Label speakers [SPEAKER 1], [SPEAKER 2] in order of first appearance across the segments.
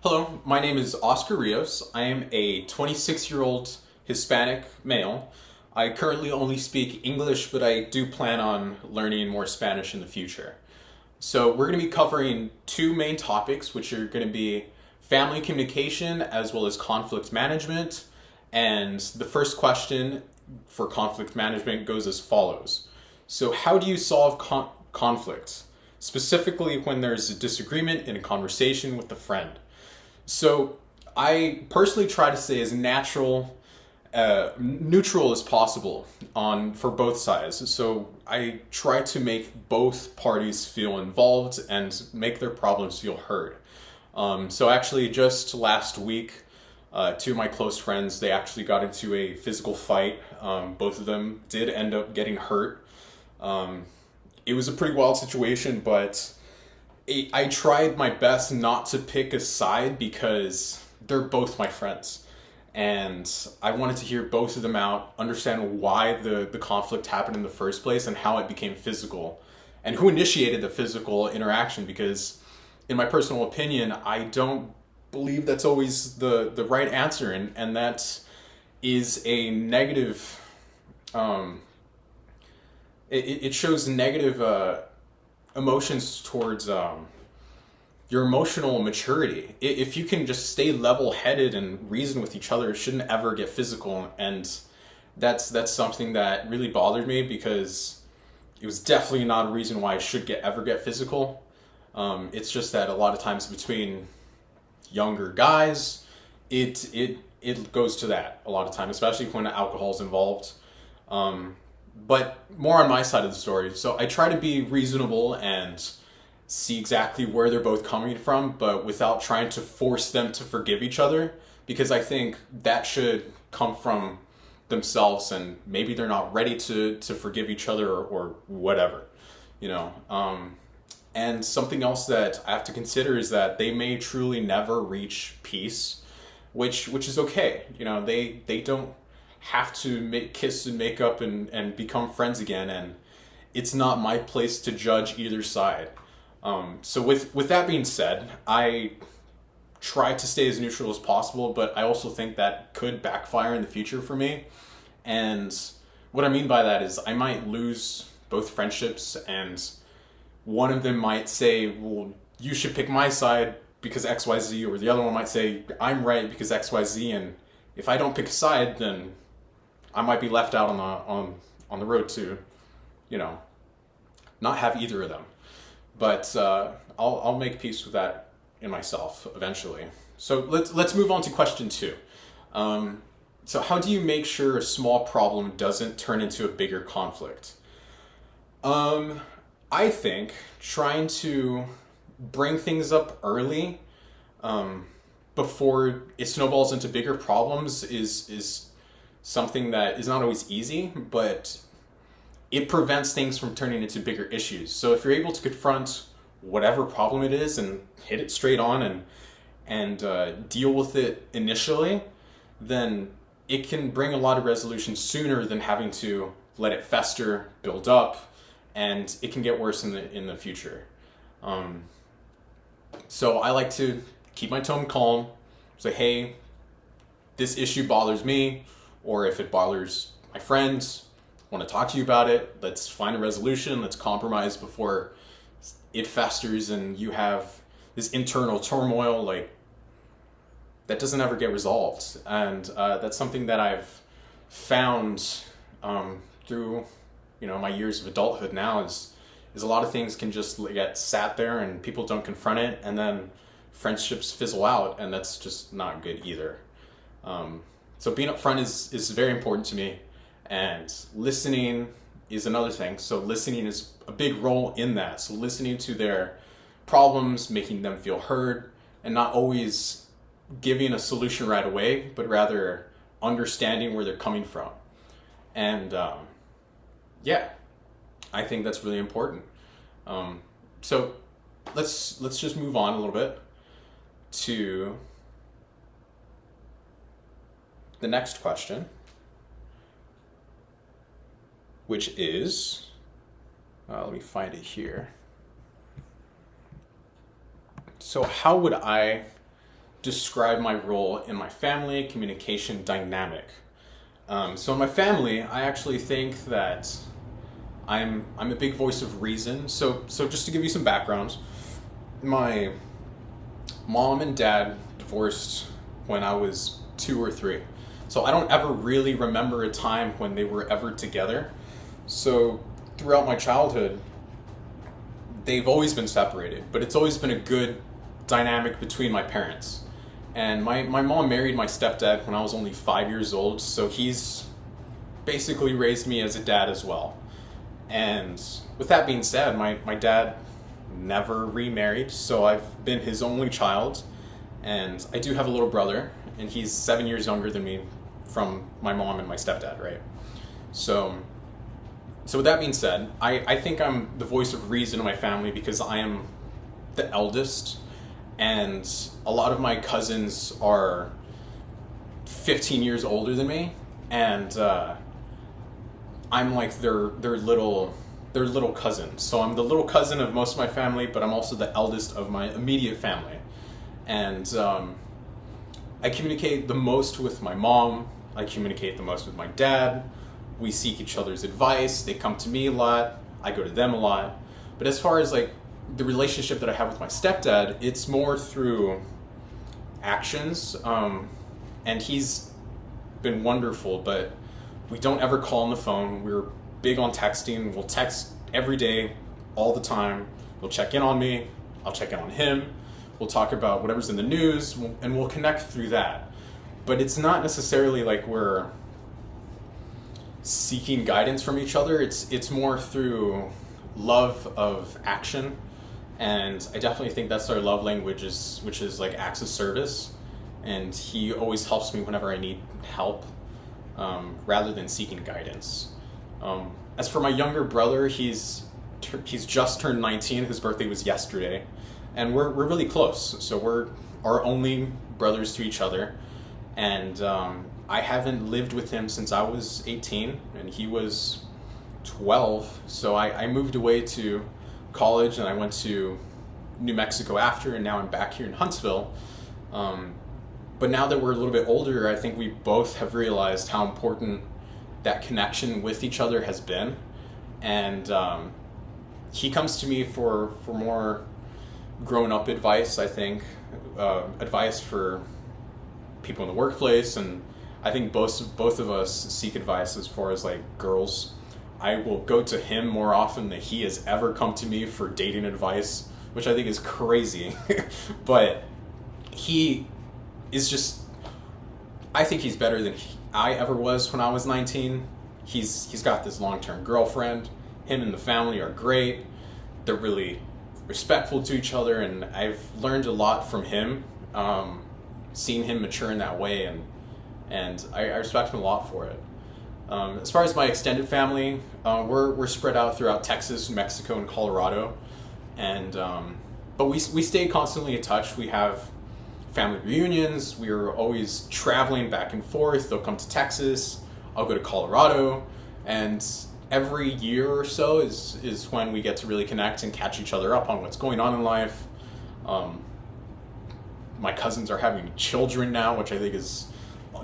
[SPEAKER 1] Hello, my name is Oscar Rios. I am a 26-year-old Hispanic male. I currently only speak English, but I do plan on learning more Spanish in the future. So, we're going to be covering two main topics, which are going to be family communication as well as conflict management. And the first question for conflict management goes as follows. So, how do you solve conflicts? Specifically, when there's a disagreement in a conversation with a friend. So I personally try to stay as neutral as possible on for both sides. So I try to make both parties feel involved and make their problems feel heard. So actually, just last week, two of my close friends they actually got into a physical fight. Both of them did end up getting hurt. It was a pretty wild situation, but I tried my best not to pick a side because they're both my friends. And I wanted to hear both of them out, understand why the conflict happened in the first place and how it became physical, and who initiated the physical interaction. Because, in my personal opinion, I don't believe that's always the right answer, and that is a negative. Um, it shows negative emotions towards your emotional maturity. If you can just stay level-headed and reason with each other, it shouldn't ever get physical. And that's something that really bothered me because it was definitely not a reason why I should ever get physical. It's just that a lot of times between younger guys, it goes to that a lot of time, especially when alcohol's involved. But more on my side of the story. So I try to be reasonable and see exactly where they're both coming from, but without trying to force them to forgive each other, because I think that should come from themselves, and maybe they're not ready to forgive each other or whatever, you know. And something else that I have to consider is that they may truly never reach peace, which is okay. You know, they don't have to kiss and make up and become friends again, and it's not my place to judge either side. So with that being said, I try to stay as neutral as possible, but I also think that could backfire in the future for me. And what I mean by that is I might lose both friendships, and one of them might say, well, you should pick my side because XYZ, or the other one might say, I'm right because XYZ, and if I don't pick a side, then I might be left out on the road to, you know, not have either of them. But I'll make peace with that in myself eventually. So let's move on to question two. So how do you make sure a small problem doesn't turn into a bigger conflict? I think trying to bring things up early, before it snowballs into bigger problems is something that is not always easy, but it prevents things from turning into bigger issues. So if you're able to confront whatever problem it is and hit it straight on and deal with it initially, then it can bring a lot of resolution sooner than having to let it fester, build up, and it can get worse in the future. So I like to keep my tone calm, say, hey, this issue bothers me, or if it bothers my friends, want to talk to you about it, let's find a resolution, let's compromise before it festers and you have this internal turmoil like that doesn't ever get resolved. And that's something that I've found through my years of adulthood now is a lot of things can just get sat there and people don't confront it, and then friendships fizzle out, and that's just not good either. So being upfront is very important to me. And listening is another thing. So listening is a big role in that. So listening to their problems, making them feel heard, and not always giving a solution right away, but rather understanding where they're coming from. And yeah, I think that's really important. So let's just move on a little bit to the next question, which is, let me find it here. So how would I describe my role in my family communication dynamic. So in my family, I actually think that I'm a big voice of reason. So just to give you some background, my mom and dad divorced when I was 2 or 3. So I don't ever really remember a time when they were ever together. So throughout my childhood, they've always been separated, but it's always been a good dynamic between my parents. And my mom married my stepdad when I was only 5 years old, so he's basically raised me as a dad as well. And with that being said, my dad never remarried, so I've been his only child. And I do have a little brother, and he's 7 years younger than me from my mom and my stepdad, right? So with that being said, I think I'm the voice of reason in my family because I am the eldest, and a lot of my cousins are 15 years older than me, and I'm like their little cousin. So I'm the little cousin of most of my family, but I'm also the eldest of my immediate family. And I communicate the most with my mom. I communicate the most with my dad. We seek each other's advice. They come to me a lot. I go to them a lot. But as far as like the relationship that I have with my stepdad, it's more through actions. And he's been wonderful, but we don't ever call on the phone. We're big on texting. We'll text every day, all the time. He'll check in on me. I'll check in on him. We'll talk about whatever's in the news, and we'll connect through that. But it's not necessarily like we're seeking guidance from each other. It's more through love of action, and I definitely think that's our love language, which is like acts of service. And he always helps me whenever I need help, rather than seeking guidance. As for my younger brother, he's just turned 19. His birthday was yesterday, and we're really close. So we're our only brothers to each other, and I haven't lived with him since I was 18, and he was 12. So I moved away to college, and I went to New Mexico after, and now I'm back here in Huntsville. But now that we're a little bit older, I think we both have realized how important that connection with each other has been. And he comes to me for more grown-up advice, I think, advice for people in the workplace, and I think both of us seek advice as far as like girls. I will go to him more often than he has ever come to me for dating advice, which I think is crazy. But he is just, I think he's better than I ever was when I was 19. He's got this long-term girlfriend. Him and the family are great. They're really respectful to each other, and I've learned a lot from him, seeing him mature in that way, and I respect him a lot for it. As far as my extended family, we're spread out throughout Texas, New Mexico, and Colorado, and but we stay constantly in touch. We have family reunions. We're always traveling back and forth. They'll come to Texas. I'll go to Colorado, and every year or so is when we get to really connect and catch each other up on what's going on in life. My cousins are having children now, which I think is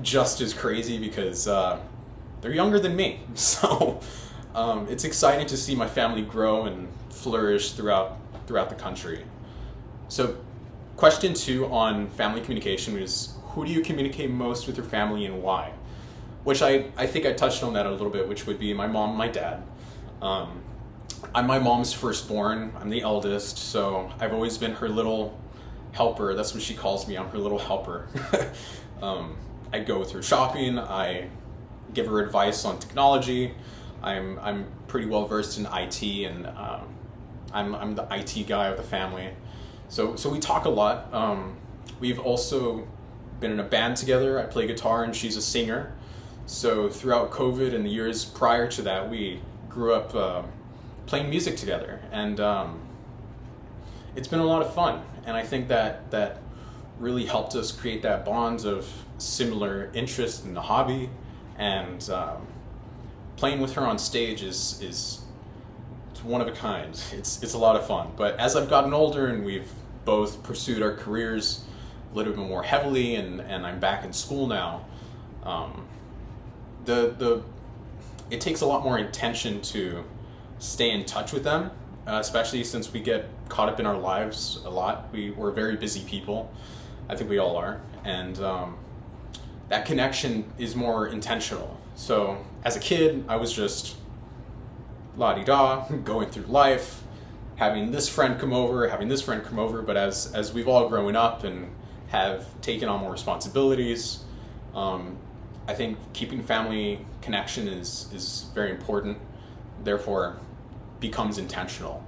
[SPEAKER 1] just as crazy because they're younger than me. So it's exciting to see my family grow and flourish throughout the country. So question 2 on family communication is, who do you communicate most with your family and why? Which I think I touched on that a little bit, which would be my mom and my dad. I'm my mom's firstborn. I'm the eldest, so I've always been her little helper. That's what she calls me. I'm her little helper. I go with her shopping. I give her advice on technology. I'm pretty well versed in IT, and I'm the IT guy of the family. So we talk a lot. We've also been in a band together. I play guitar and she's a singer. So throughout COVID and the years prior to that, we grew up playing music together, and it's been a lot of fun. And I think that really helped us create that bond of similar interest in the hobby, and playing with her on stage is it's one of a kind. It's a lot of fun. But as I've gotten older and we've both pursued our careers, little bit more heavily, and I'm back in school now, it takes a lot more intention to stay in touch with them, especially since we get caught up in our lives a lot. We're very busy people. I think we all are. And that connection is more intentional. So as a kid, I was just la-di-da, going through life, having this friend come over, having this friend come over. But as we've all grown up and have taken on more responsibilities, I think keeping family connection is very important, therefore becomes intentional.